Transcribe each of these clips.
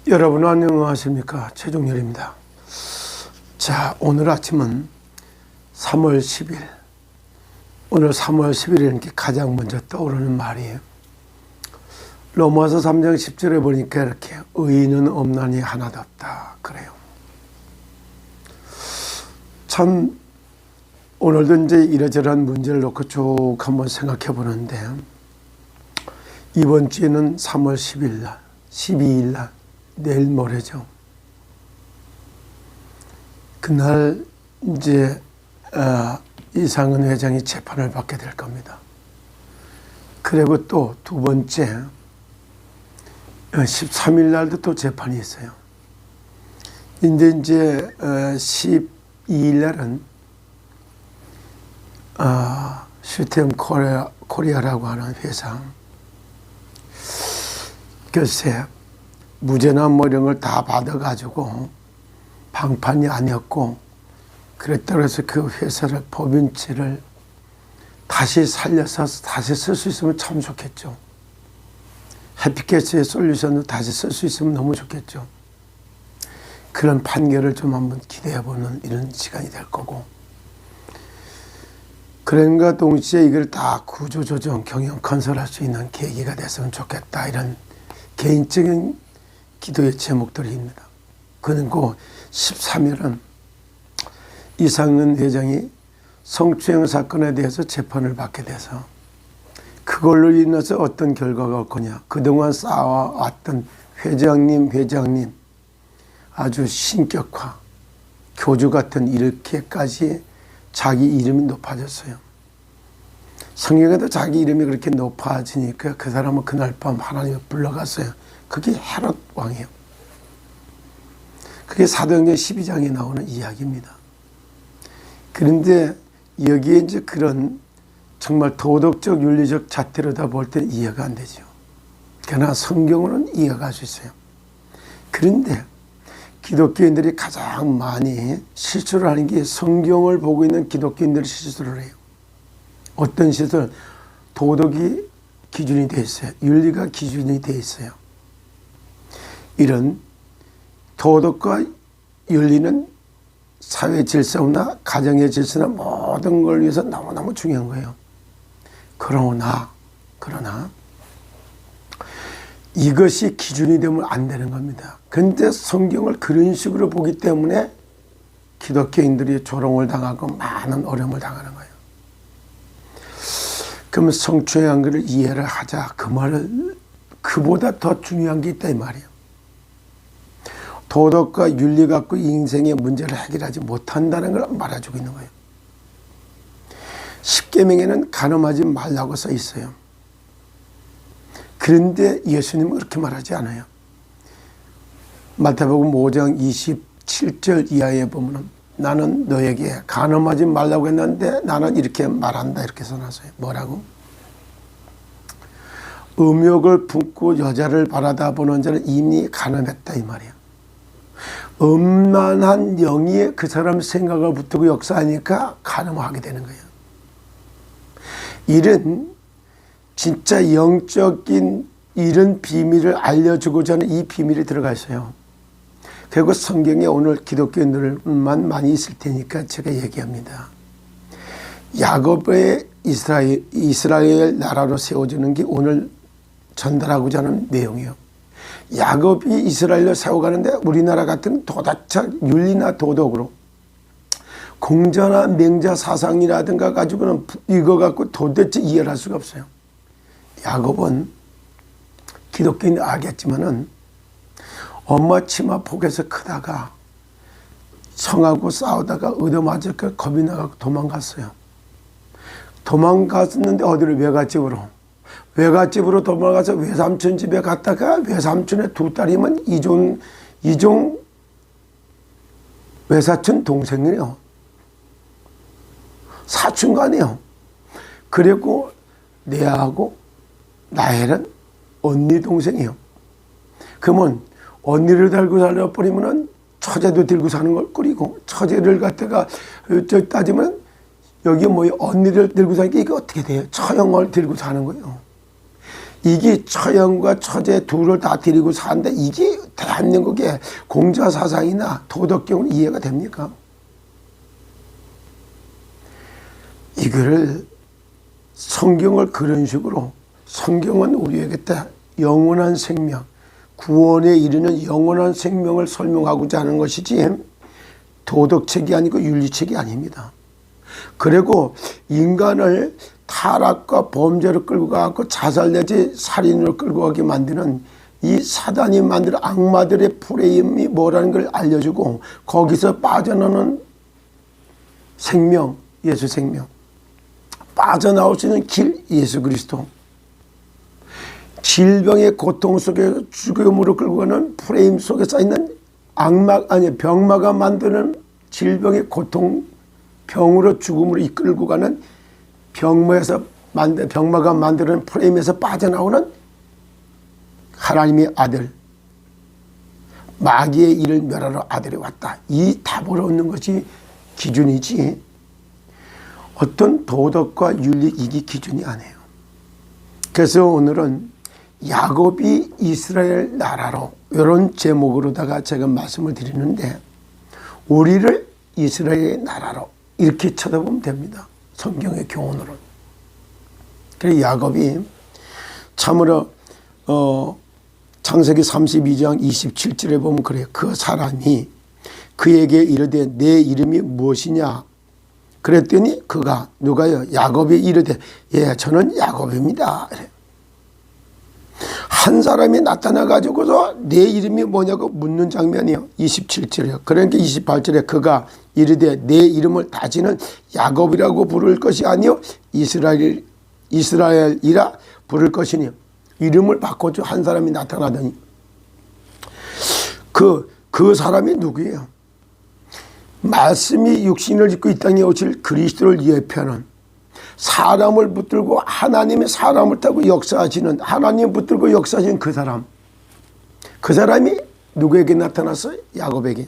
여러분 안녕하십니까? 최종렬입니다. 자, 오늘 아침은 3월 10일. 오늘 3월 10일이니까 가장 먼저 떠오르는 말이에요. 로마서 3장 10절에 보니까 이렇게 의인은 없나니 하나도 없다 그래요. 참 오늘도 이제 이러저러한 문제를 놓고 쭉 한번 생각해 보는데, 이번 주에는 3월 10일 날, 12일 날, 내일 모레죠. 그날 이제 이상은 회장이 재판을 받게 될 겁니다. 그리고 또 두 번째 13일 날도 또 재판이 있어요. 이제 12일 날은 시스템 코리아라고 하는 회사, 글쎄 무죄나 뭐 이런 걸 다 받아가지고 방판이 아니었고, 그랬다고 해서 그 회사를 법인체를 다시 살려서 다시 쓸 수 있으면 참 좋겠죠. 해피캐스의 솔루션도 다시 쓸 수 있으면 너무 좋겠죠. 그런 판결을 좀 한번 기대해보는 이런 시간이 될 거고, 그런가 동시에 이걸 다 구조조정, 경영 건설할 수 있는 계기가 됐으면 좋겠다, 이런 개인적인 기도의 제목들입니다. 그리고 13일은 이상은 회장이 성추행 사건에 대해서 재판을 받게 돼서 그걸로 인해서 어떤 결과가 올 거냐. 그동안 쌓아왔던 회장님 아주 신격화, 교주 같은 이렇게까지 자기 이름이 높아졌어요. 성경에도 자기 이름이 그렇게 높아지니까 그 사람은 그날 밤 하나님을 불러갔어요. 그게 헤롯 왕이에요. 그게 사도행전 12장에 나오는 이야기입니다. 그런데 여기에 이제 그런 정말 도덕적, 윤리적 잣대로다 볼 때는 이해가 안 되죠. 그러나 성경으로는 이해가 갈 수 있어요. 그런데 기독교인들이 가장 많이 실수를 하는 게, 성경을 보고 있는 기독교인들이 실수를 해요. 어떤 실수는 도덕이 기준이 되어 있어요. 윤리가 기준이 되어 있어요. 이런 도덕과 윤리는 사회 질서나 가정의 질서나 모든 걸 위해서 너무너무 중요한 거예요. 그러나 이것이 기준이 되면 안 되는 겁니다. 그런데 성경을 그런 식으로 보기 때문에 기독교인들이 조롱을 당하고 많은 어려움을 당하는 거예요. 그러면 성추행한 것을 이해를 하자, 그 말을, 그보다 더 중요한 게 있다 이 말이에요. 도덕과 윤리 갖고 인생의 문제를 해결하지 못한다는 걸 말해주고 있는 거예요. 십계명에는 간음하지 말라고 써 있어요. 그런데 예수님은 그렇게 말하지 않아요. 마태복음 5장 27절 이하에 보면 나는 너에게 간음하지 말라고 했는데 나는 이렇게 말한다, 이렇게 써놨어요. 뭐라고? 음욕을 품고 여자를 바라다 보는 자는 이미 간음했다 이 말이에요. 음란한 영이 그 사람 생각을 붙들고 역사하니까 간음하게 되는 거예요. 이런 진짜 영적인 이런 비밀을 알려주고자 하는 이 비밀이 들어가 있어요. 그리고 성경에 오늘 기독교인들만 많이 있을 테니까 제가 얘기합니다. 야곱의 이스라엘 나라로 세워지는 게 오늘 전달하고자 하는 내용이에요. 야곱이 이스라엘을 세워가는데 우리나라 같은 도덕적 윤리나 도덕으로 공자나 맹자 사상이라든가 가지고는 이거 갖고 도대체 이해를 할 수가 없어요. 야곱은 기독교인이 알겠지만은 엄마 치마 폭에서 크다가 성하고 싸우다가 얻어맞을까 겁이 나가고 도망갔어요. 도망갔는데 어디로? 외갓집으로. 외갓집으로 도망가서 외삼촌 집에 갔다가 외삼촌의 두 딸이면 이종 외사촌 동생이에요. 사촌간이에요. 그리고 내하고 나엘은 언니 동생이에요. 그러면 언니를 달고 살려버리면 처제도 들고 사는 걸 끓이고, 처제를 갖다가 따지면 여기 언니를 들고 사니까 이게 어떻게 돼요? 처형을 들고 사는 거예요. 이게 처형과 처제 둘을 다 데리고 사는데 이게 대한민국의 공자사상이나 도덕경은 이해가 됩니까? 이거를 성경을 그런 식으로, 성경은 우리에게 영원한 생명, 구원에 이르는 영원한 생명을 설명하고자 하는 것이지 도덕책이 아니고 윤리책이 아닙니다. 그리고 인간을 타락과 범죄로 끌고 가고 자살 내지 살인으로 끌고 가게 만드는 이 사단이 만든 악마들의 프레임이 뭐라는 걸 알려주고 거기서 빠져나오는 생명, 예수 생명, 빠져나올 수 있는 길, 예수 그리스도, 질병의 고통 속에서 죽음으로 끌고 가는 프레임 속에 쌓이는 병마가 만드는 질병의 고통, 병으로 죽음으로 이끌고 가는 병마가 만드는 프레임에서 빠져나오는 하나님의 아들, 마귀의 일을 멸하러 아들이 왔다. 이 답을 얻는 것이 기준이지 어떤 도덕과 윤리 이게 기준이 아니에요. 그래서 오늘은 야곱이 이스라엘 나라로 이런 제목으로다가 제가 말씀을 드리는데 우리를 이스라엘 나라로 이렇게 쳐다보면 됩니다. 성경의 교훈으로. 그래서 야곱이 참으로 창세기 32장 27절에 보면 그래요. 그 사람이 그에게 이르되 내 이름이 무엇이냐? 그랬더니 그가 누가요? 야곱이 이르되 예 저는 야곱입니다. 한 사람이 나타나 가지고서 내 이름이 뭐냐고 묻는 장면이요. 27절이요. 그러니까 28절에 그가 이르되 내 이름을 다시는 야곱이라고 부를 것이 아니요 이스라엘이라 부를 것이니 이름을 바꿔줘. 한 사람이 나타나더니 그 사람이 누구예요? 말씀이 육신을 입고 이 땅에 오실 그리스도를 예표하는 사람을 붙들고 하나님의 사람을 타고 역사하시는 하나님 붙들고 역사하시는 그 사람이 누구에게 나타났어요? 야곱에게.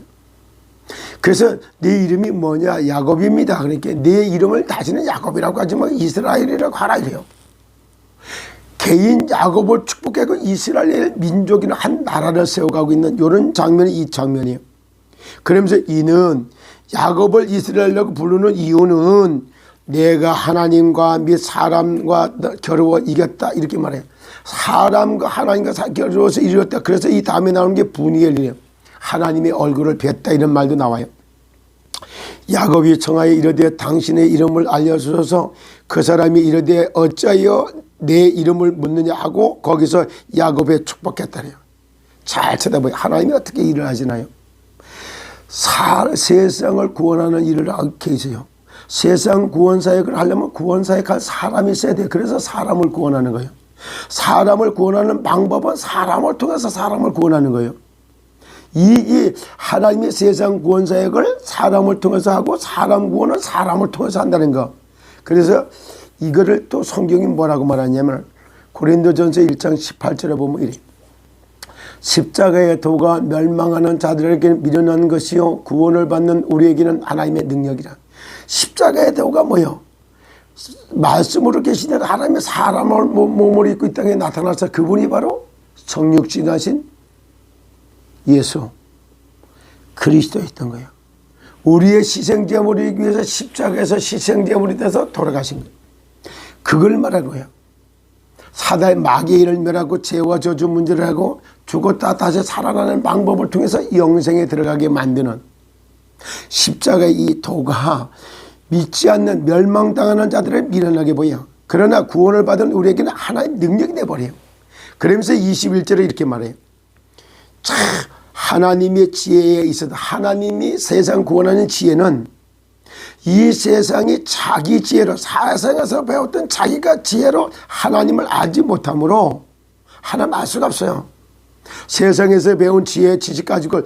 그래서 내 이름이 뭐냐? 야곱입니다. 그러니까 내 이름을 다시는 야곱이라고 하지 말고 이스라엘이라고 하라 이래요. 개인 야곱을 축복하고 이스라엘 민족이나 한 나라를 세워가고 있는 이런 장면이 이 장면이에요. 그러면서 이는 야곱을 이스라엘이라고 부르는 이유는 내가 하나님과 및 사람과 겨루어 이겼다 이렇게 말해요. 사람과 하나님과 겨루어서 이겼다. 그래서 이 다음에 나오는 게 분이엘이에요. 하나님의 얼굴을 뵀다 이런 말도 나와요. 야곱이 청하여 이르되 당신의 이름을 알려주셔서 그 사람이 이르되 어찌하여 내 이름을 묻느냐 하고 거기서 야곱에 축복했다네요. 잘 쳐다보세요. 하나님이 어떻게 일을 하시나요? 세상을 구원하는 일을 하고 계세요. 세상 구원사역을 하려면 구원사역할 사람이 있어야 돼요. 그래서 사람을 구원하는 거예요. 사람을 구원하는 방법은 사람을 통해서 사람을 구원하는 거예요. 이 하나님의 세상 구원사역을 사람을 통해서 하고 사람 구원은 사람을 통해서 한다는 거. 그래서 이거를 또 성경이 뭐라고 말하냐면 고린도전서 1장 18절에 보면 이래. 십자가의 도가 멸망하는 자들에게 미련한 것이요 구원을 받는 우리에게는 하나님의 능력이라. 십자가의 도가 뭐요? 말씀으로 계시는 하나님의 사람을 몸을 입고 이 땅에 나타나서 그분이 바로 성육신하신 예수 그리스도였던 거예요. 우리의 희생제물이기 위해서 십자가에서 희생제물이 돼서 돌아가신 거예요. 그걸 말하는 거예요. 사단의 마귀의 일을 멸하고 죄와 저주 문제를 하고 죽었다 다시 살아나는 방법을 통해서 영생에 들어가게 만드는 십자가의 이 도가 믿지 않는 멸망당하는 자들을 미련하게 보여. 그러나 구원을 받은 우리에게는 하나의 능력이 돼버려요. 그러면서 21절에 이렇게 말해요. 참 하나님의 지혜에 있어도 하나님이 세상 구원하는 지혜는 이 세상이 자기 지혜로 세상에서 배웠던 자기가 지혜로 하나님을 알지 못하므로 하나님 알 수가 없어요. 세상에서 배운 지혜 지식 가지고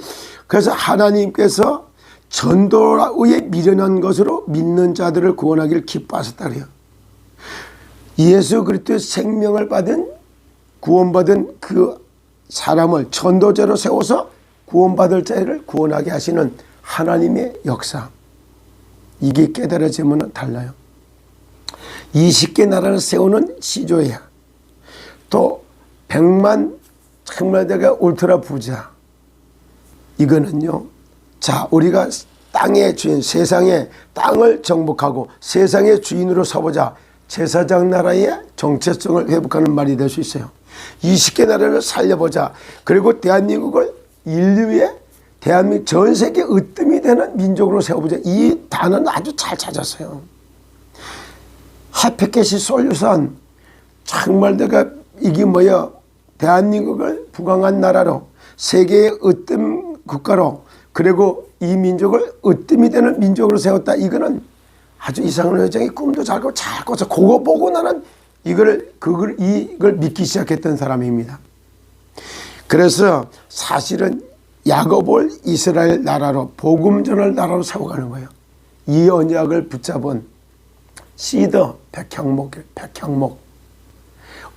그래서 하나님께서 전도의 미련한 것으로 믿는 자들을 구원하기를 기뻐하셨다 그래요. 예수 그리스도의 생명을 받은 구원받은 그 사람을 전도자로 세워서 구원받을 자를 구원하게 하시는 하나님의 역사. 이게 깨달아지면 달라요. 20개 나라를 세우는 시조야. 또 100만 정말 내가 울트라 부자. 이거는요, 자, 우리가 땅의 주인, 세상의 땅을 정복하고 세상의 주인으로 서보자. 제사장 나라의 정체성을 회복하는 말이 될 수 있어요. 20개 나라를 살려보자. 그리고 대한민국을 인류의 대한민국 전 세계 으뜸이 되는 민족으로 세워보자. 이 단어는 아주 잘 찾았어요. 하피켓이 솔루션. 정말 내가 이게 뭐야, 대한민국을 부강한 나라로, 세계의 으뜸 국가로, 그리고 이 민족을 으뜸이 되는 민족으로 세웠다. 이거는 아주 이상한 회장이 꿈도 잘 꾸고 잘 꿔서 그거 보고 나는 이걸 믿기 시작했던 사람입니다. 그래서 사실은 야곱을 이스라엘 나라로, 복음 전할 나라로 세워가는 거예요. 이 언약을 붙잡은 시더, 백향목.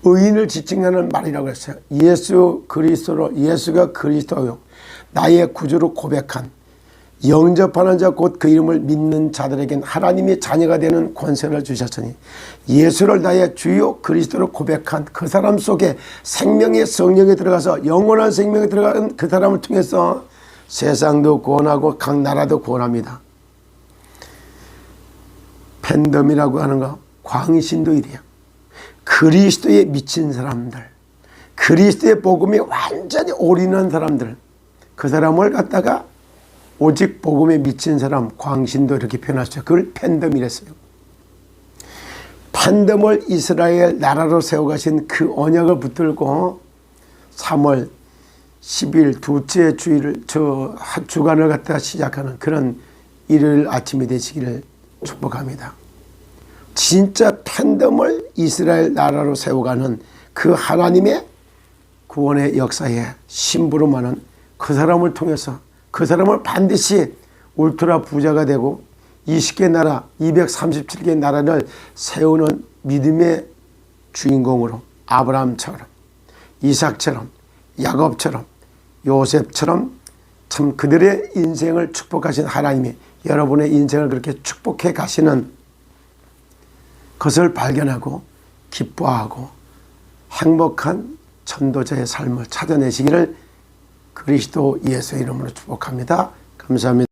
의인을 지칭하는 말이라고 했어요. 예수 그리스도로, 예수가 그리스도요, 나의 구주로 고백한, 영접하는 자 곧 그 이름을 믿는 자들에겐 하나님의 자녀가 되는 권세를 주셨으니, 예수를 나의 주요 그리스도로 고백한 그 사람 속에 생명의 성령에 들어가서 영원한 생명에 들어간 그 사람을 통해서 세상도 구원하고 각 나라도 구원합니다. 팬덤이라고 하는 거 광신도일이에요. 그리스도에 미친 사람들, 그리스도의 복음에 완전히 올인한 사람들, 그 사람을 갖다가 오직 복음에 미친 사람, 광신도 이렇게 표현하셨죠. 그걸 팬덤이랬어요. 팬덤을 이스라엘 나라로 세워가신 그 언약을 붙들고 3월 10일 둘째 주일을, 주간을 갖다가 시작하는 그런 일요일 아침이 되시기를 축복합니다. 진짜 팬덤을 이스라엘 나라로 세워가는 그 하나님의 구원의 역사에 심부름하는 그 사람을 통해서, 그 사람을 반드시 울트라 부자가 되고 20개 나라, 237개 나라를 세우는 믿음의 주인공으로 아브라함처럼, 이삭처럼, 야곱처럼, 요셉처럼 참 그들의 인생을 축복하신 하나님이 여러분의 인생을 그렇게 축복해 가시는 것을 발견하고 기뻐하고 행복한 전도자의 삶을 찾아내시기를 그리스도 예수의 이름으로 축복합니다. 감사합니다.